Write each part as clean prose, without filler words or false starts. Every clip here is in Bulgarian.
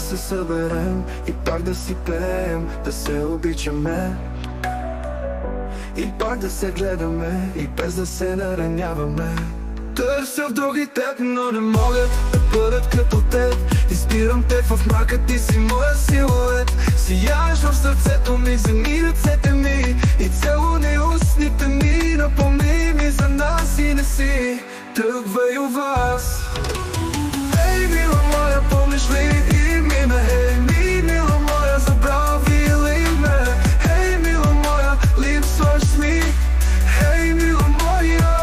да се съберем и пак да си пеем, да се обичаме и пак да се гледаме и без да се нараняваме. Търся в други теб, но не могат да бъдат като теб. Избирам теб в мрака, ти си моя силует. Сияеш в сърцето ми, вземи ръцете ми и целуни устните ми. Напомни ми за нас и не си тръгвай у вас. Ей, мила моя, помниш ли и ме? Ей, мила моя, забрави ли ме? Ей, мила моя, липсваш ми. Ей, мила моя,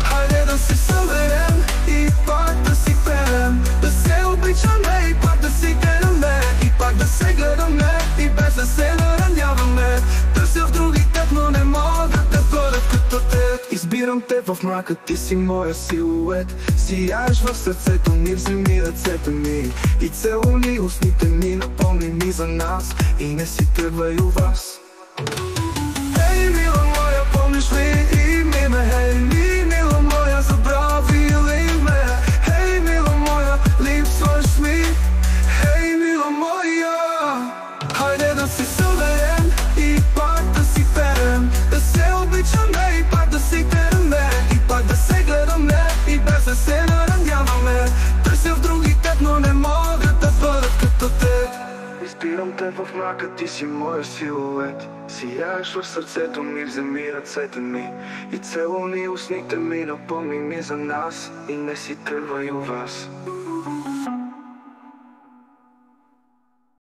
хайде да се съберем и пак да си пеем, да се обичаме и пак да си гледаме и пак да се гледаме и без да се нараняваме. Търся в други теб, но не могат да бъдат като теб. Избирам теб в мрака, ти си моя силует. Сияеш в сърцето ми, вземи ръцете ми и целуни устните ми. Напомни ми за нас и не си тръгвай у вас. Ей, мила моя, помниш ли и ме? Ей, мила моя, забрави ли ме? Ей, мила моя, липсваш ми. Ей, мила моя, хайде да се съберем и пак да си пеем, да се обичаме и пак да си гледаме и пак да се гледаме и без да се нараняваме. Търся в други теб, но не могат да бъдат като теб. Избирам теб в мрака, ти си моя силует. Сияеш в сърцето ми, вземи ръцете ми и целуни устните ми. Напомни ми за нас и не си тръгвай у вас.